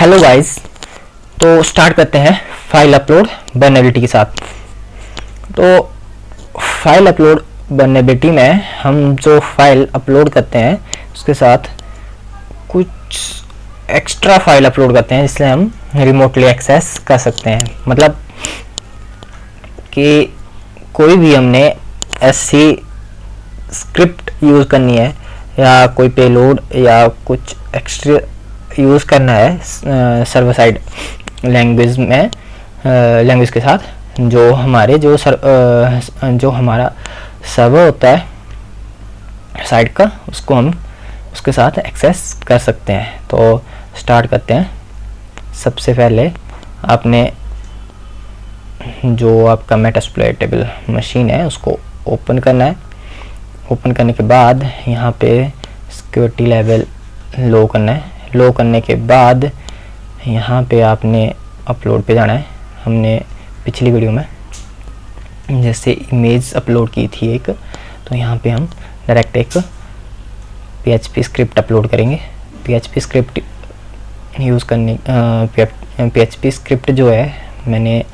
Hello guys, तो start करते हैं फाइल अपलोड वर्नेबिलिटी के साथ। तो फाइल अपलोड वर्नेबिलिटी में हम जो फाइल अपलोड करते हैं उसके साथ कुछ एक्स्ट्रा फाइल अपलोड करते हैं जिससे हम रिमोटली एक्सेस कर सकते हैं। मतलब कि कोई भी हमने ऐसी स्क्रिप्ट यूज़ करनी है या कोई पेलोड या कुछ एक्स्ट्रा यूज़ करना है सर्वर साइड लैंग्वेज में, लैंग्वेज के साथ जो हमारे जो हमारा सर्वर होता है साइट का, उसको हम उसके साथ एक्सेस कर सकते हैं। तो स्टार्ट करते हैं। सबसे पहले आपने जो आपका मेटास्प्लॉइटेबल मशीन है उसको ओपन करना है। ओपन करने के बाद यहाँ पे सिक्योरिटी लेवल लो करना है। लो करने के बाद यहाँ पे आपने अपलोड पे जाना है। हमने पिछली वीडियो में जैसे इमेज अपलोड की थी एक, तो यहाँ पे हम डायरेक्ट एक PHP स्क्रिप्ट अपलोड करेंगे। PHP स्क्रिप्ट यूज़ करने PHP स्क्रिप्ट जो है मैंने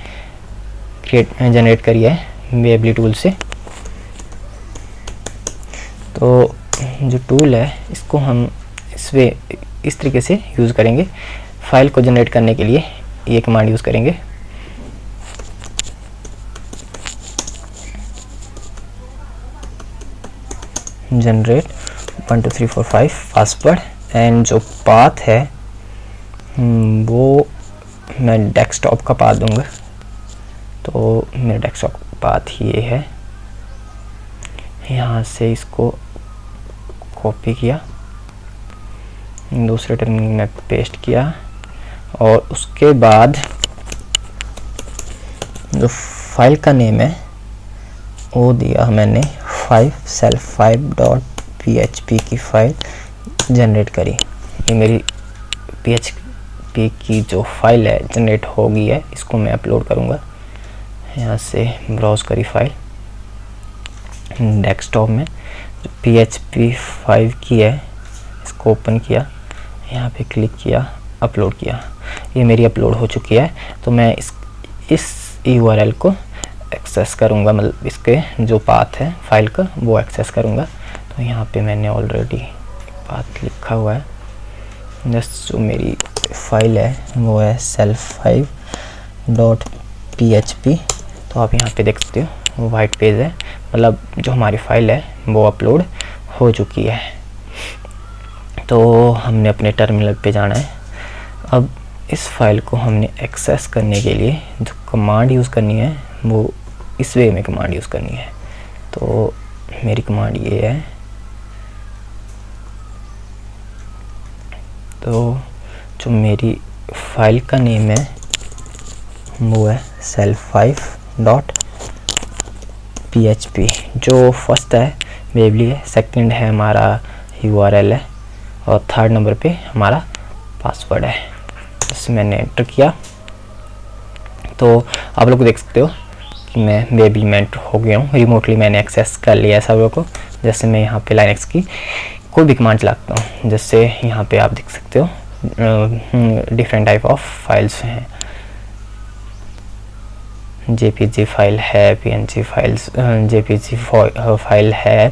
जनरेट करी है वेबली टूल से। तो जो टूल है इसको हम इस तरीके से यूज़ करेंगे। फाइल को जनरेट करने के लिए ये कमांड यूज़ करेंगे, जनरेट 1 2 3 4 5 पासवर्ड, एंड जो पाथ है वो मैं डेस्कटॉप का पाथ दूंगा। तो मेरा डेस्कटॉप पाथ ये है। यहाँ से इसको कॉपी किया, दूसरे टर्मिनल में पेस्ट किया और उसके बाद जो फाइल का नेम है वो दिया मैंने 5self5.php की फाइल जनरेट करी। ये मेरी PHP की जो फाइल है जनरेट हो गई है, इसको मैं अपलोड करूँगा। यहाँ से ब्राउज करी फाइल डेस्कटॉप में जो PHP 5 की है, इसको ओपन किया, यहाँ पे क्लिक किया, अपलोड किया। ये मेरी अपलोड हो चुकी है। तो मैं इस URL को एक्सेस करूँगा, मतलब इसके जो पाथ है फाइल का वो एक्सेस करूँगा। तो यहाँ पे मैंने ऑलरेडी पाथ लिखा हुआ है। जस्ट जो मेरी फाइल है वो है self5.php। तो आप यहाँ पे देख सकते हो वो वाइट पेज है, मतलब जो हमारी फाइल है वो अपलोड हो चुकी है। तो हमने अपने टर्मिनल पे जाना है। अब इस फाइल को हमने एक्सेस करने के लिए जो कमांड यूज़ करनी है वो इस वे में कमांड यूज़ करनी है। तो मेरी कमांड ये है। तो जो मेरी फाइल का नेम है वो है self5.php। जो फर्स्ट है वेबली है, सेकंड है हमारा URL है और थर्ड नंबर पे हमारा पासवर्ड है। इसे मैंने एंटर किया तो आप लोग देख सकते हो कि मैं वेबली में एंटर हो गया हूँ। रिमोटली मैंने एक्सेस कर लिया है सर्वर को। जैसे मैं यहाँ पे लाइनक्स की कोई भी कमांड चलाता हूँ, जैसे यहाँ पे आप देख सकते हो डिफरेंट टाइप ऑफ फाइल्स हैं। JPG फाइल है, PNG फाइल्स, JPG फाइल है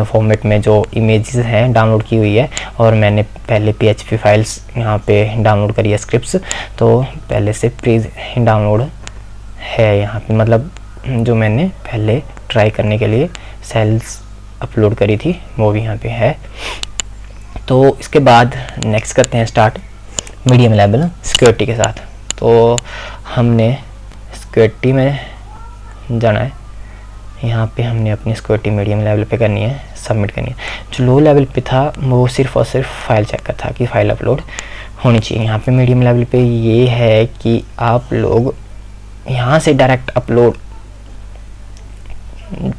फॉर्मेट में जो इमेजेस हैं डाउनलोड की हुई है। और मैंने पहले PHP फाइल्स यहाँ पे डाउनलोड करी है स्क्रिप्ट्स, तो पहले से प्री डाउनलोड है यहाँ पे, मतलब जो मैंने पहले ट्राई करने के लिए सेल्स अपलोड करी थी वो भी यहाँ पे है। तो इसके बाद नेक्स्ट करते हैं स्टार्ट मीडियम लेवल सिक्योरिटी के साथ। तो हमने सिक्योरिटी में जाना है। यहाँ पे हमने अपनी सिक्योरिटी मीडियम लेवल पे करनी है, सबमिट करनी है। जो लो लेवल पे था वो सिर्फ और सिर्फ फाइल चेक का था कि फाइल अपलोड होनी चाहिए। यहाँ पे मीडियम लेवल पे ये है कि आप लोग यहाँ से direct upload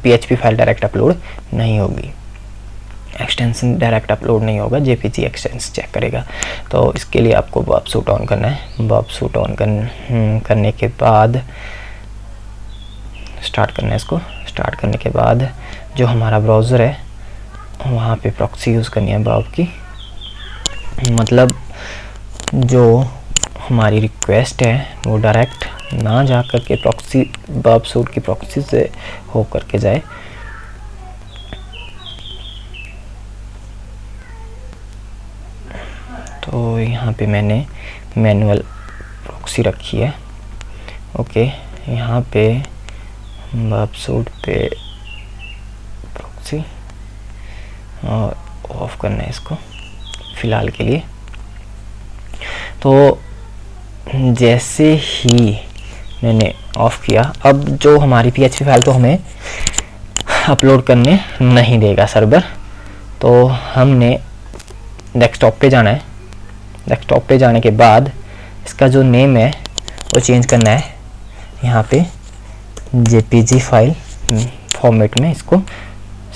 PHP file direct upload नहीं होगी, एक्सटेंशन डायरेक्ट अपलोड नहीं होगा, JPG एक्सटेंशन चेक करेगा। तो इसके लिए आपको बॉब सूट ऑन करना है। बॉब सूट ऑन करने के बाद स्टार्ट करना है इसको। स्टार्ट करने के बाद जो हमारा ब्राउज़र है वहाँ पे प्रॉक्सी यूज़ करनी है बॉब की, मतलब जो हमारी रिक्वेस्ट है वो डायरेक्ट ना जा कर के प्रॉक्सी बर्ब सूट की प्रॉक्सी से हो करके जाए। तो यहाँ पे मैंने मैनुअल प्रॉक्सी रखी है। ओके, यहाँ पे बर्ब सूट पे प्रॉक्सी और ऑफ करना है इसको फ़िलहाल के लिए। तो जैसे ही मैंने ऑफ़ किया, अब जो हमारी PHP फाइल तो हमें अपलोड करने नहीं देगा सर्वर। तो हमने डेस्कटॉप पे जाना है। डेस्कटॉप पे जाने के बाद इसका जो नेम है वो चेंज करना है। यहाँ पे JPG फाइल फॉर्मेट में इसको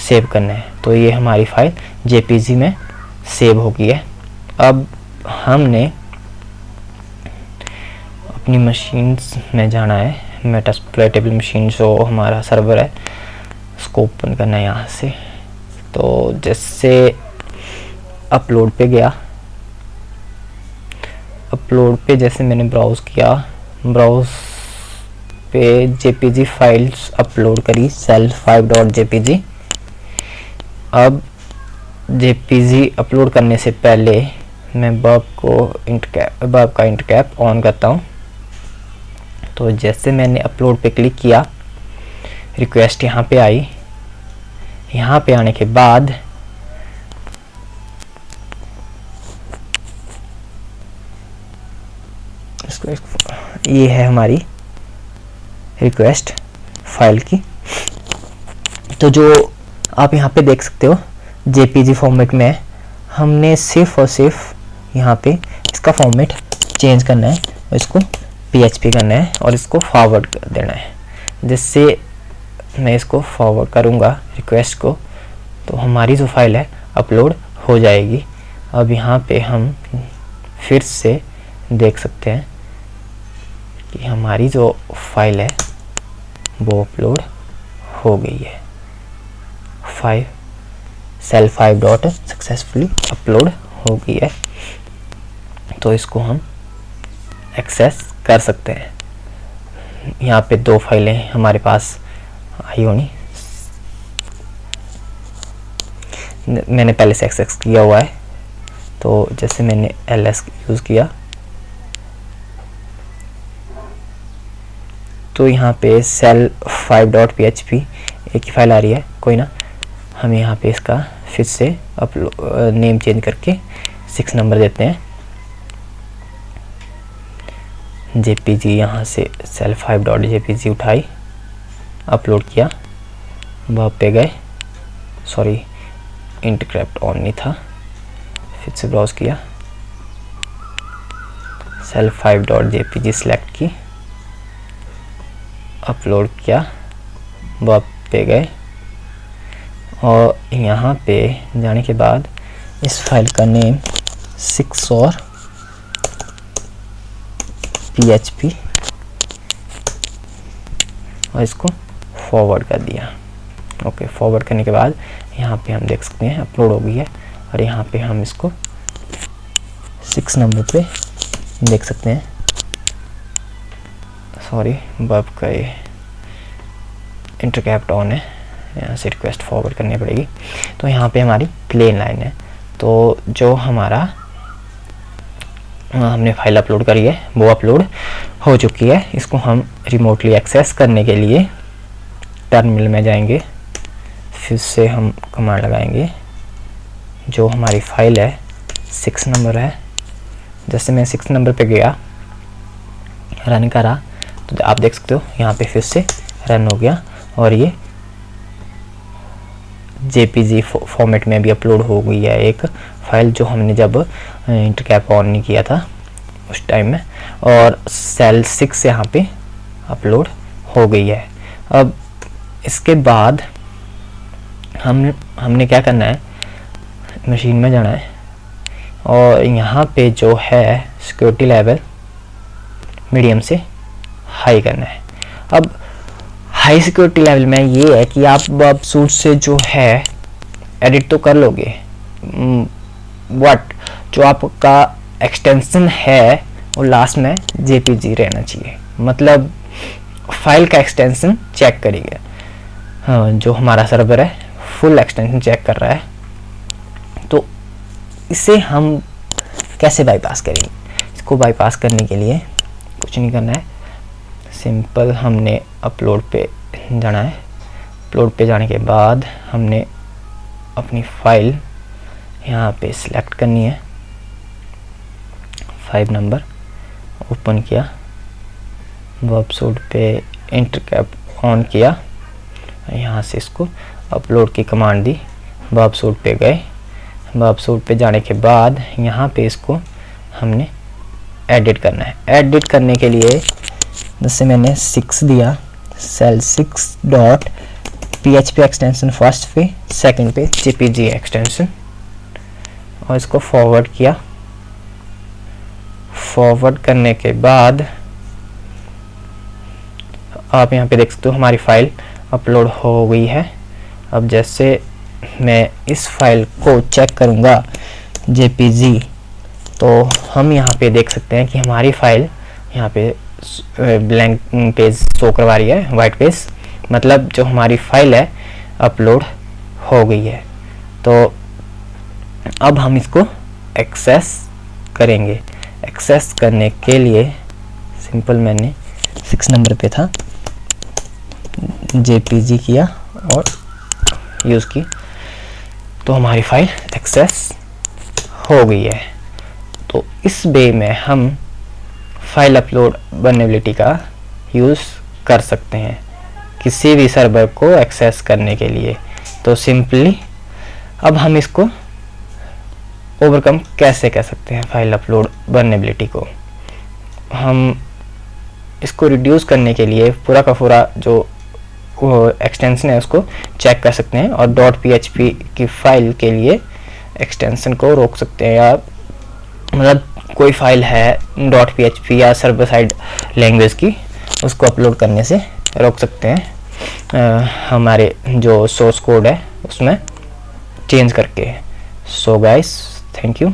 सेव करना है। तो ये हमारी फाइल JPG में सेव हो गई है। अब हमने अपनी मशीन्स में जाना है। मेटास्प्लोइटेबल मशीन जो हमारा सर्वर है उसको ओपन करना है यहाँ से। तो जैसे अपलोड पे गया, अपलोड पे जैसे मैंने ब्राउज़ किया, ब्राउज़ पे JPG फाइल्स अपलोड करी self5.jpg। अब JPG अपलोड करने से पहले मैं बर्ब का इंट कैप ऑन करता हूँ। तो जैसे मैंने अपलोड पे क्लिक किया, रिक्वेस्ट यहाँ पे आई। यहाँ पे आने के बाद ये है हमारी रिक्वेस्ट फाइल की। तो जो आप यहाँ पे देख सकते हो JPG फॉर्मेट में हमने सिर्फ और सिर्फ यहाँ पे इसका फॉर्मेट चेंज करना है और इसको PHP करना है और इसको फॉरवर्ड कर देना है। जिससे मैं इसको फॉरवर्ड करूँगा रिक्वेस्ट को, तो हमारी जो फाइल है अपलोड हो जाएगी। अब यहाँ पे हम फिर से देख सकते हैं कि हमारी जो फाइल है वो अपलोड हो गई है। self5 सक्सेसफुली अपलोड हो गई है। तो इसको हम एक्सेस कर सकते हैं। यहाँ पे 2 फाइलें हमारे पास आई होनी, मैंने पहले से एक्सेस किया हुआ है। तो जैसे मैंने ls यूज़ किया तो यहाँ पे self5.php एक ही फाइल आ रही है, कोई ना। हम यहाँ पे इसका फिर से नेम चेंज करके 6 नंबर देते हैं। JPG यहाँ से self5.jpg उठाई, अपलोड किया, वहाँ पे गए, सॉरी इंट कैप ऑन नहीं था, फिर से ब्राउज़ किया, self5.jpg सेलेक्ट की, अपलोड किया, वहाँ पे गए और यहाँ पे जाने के बाद इस फाइल का नेम 6 और PHP और इसको फॉरवर्ड कर दिया। ओके, फॉरवर्ड करने के बाद यहाँ पे हम देख सकते हैं अपलोड हो गई है और यहाँ पे हम इसको 6 नंबर पे देख सकते हैं। सॉरी, बर्ब का ये इंटर कैप ऑन है, यहाँ से रिक्वेस्ट फॉरवर्ड करनी पड़ेगी। तो यहाँ पे हमारी प्लेन लाइन है। तो जो हमारा हमने फाइल अपलोड करी है वो अपलोड हो चुकी है। इसको हम रिमोटली एक्सेस करने के लिए टर्मिनल में जाएंगे, फिर से हम कमांड लगाएंगे। जो हमारी फाइल है 6 नंबर है, जैसे मैं 6 नंबर पे गया, रन करा, तो आप देख सकते हो यहाँ पे फिर से रन हो गया और ये JPG फॉर्मेट में भी अपलोड हो गई है एक फाइल जो हमने जब इंटर कैप ऑन नहीं किया था उस टाइम में, और सेल 6 यहाँ पे अपलोड हो गई है। अब इसके बाद हमने क्या करना है, मशीन में जाना है और यहाँ पे जो है सिक्योरिटी लेवल मीडियम से हाई करना है। अब हाई सिक्योरिटी लेवल में ये है कि आप बर्ब सूट से जो है एडिट तो कर लोगे, बट जो आपका एक्सटेंशन है और लास्ट में JPG रहना चाहिए, मतलब फाइल का एक्सटेंशन चेक करिए। हाँ, जो हमारा सर्वर है फुल एक्सटेंशन चेक कर रहा है। तो इसे हम कैसे बाईपास करेंगे? इसको बाईपास करने के लिए कुछ नहीं करना है, सिंपल हमने अपलोड पे जाना है। अपलोड पे जाने के बाद हमने अपनी फाइल यहाँ पे सिलेक्ट करनी है, 5 नंबर ओपन किया, वर्ब सूट पे इंटर कैप ऑन किया, यहाँ से इसको अपलोड की कमांड दी, वर्ब सूट पे गए। वर्ब सूट पे जाने के बाद यहाँ पे इसको हमने एडिट करना है। एडिट करने के लिए जैसे मैंने 6 दिया, cell 6 dot PHP extension first पे, सेकंड पे JPG एक्सटेंशन, और इसको फॉरवर्ड किया। फॉरवर्ड करने के बाद आप यहाँ पे देख सकते हो हमारी फाइल अपलोड हो गई है। अब जैसे मैं इस फाइल को चेक करूँगा JPG, तो हम यहाँ पे देख सकते हैं कि हमारी फाइल यहाँ पे ब्लैंक पेज शो करवा रही है, वाइट पेज, मतलब जो हमारी फाइल है अपलोड हो गई है। तो अब हम इसको एक्सेस करेंगे। एक्सेस करने के लिए सिंपल मैंने 6 नंबर पे था, JPG किया और यूज़ की, तो हमारी फाइल एक्सेस हो गई है। तो इस वे में हम फाइल अपलोड वल्नरेबिलिटी का यूज़ कर सकते हैं किसी भी सर्वर को एक्सेस करने के लिए। तो सिंपली अब हम इसको ओवरकम कैसे कर सकते हैं फाइल अपलोड वल्नरेबिलिटी को? हम इसको रिड्यूस करने के लिए पूरा का पूरा जो एक्सटेंशन है उसको चेक कर सकते हैं, और .php की फाइल के लिए एक्सटेंशन को रोक सकते हैं, या मतलब कोई फाइल है .php या सर्वर साइड लैंग्वेज की, उसको अपलोड करने से रोक सकते हैं हमारे जो सोर्स कोड है उसमें चेंज करके। So guys, thank you.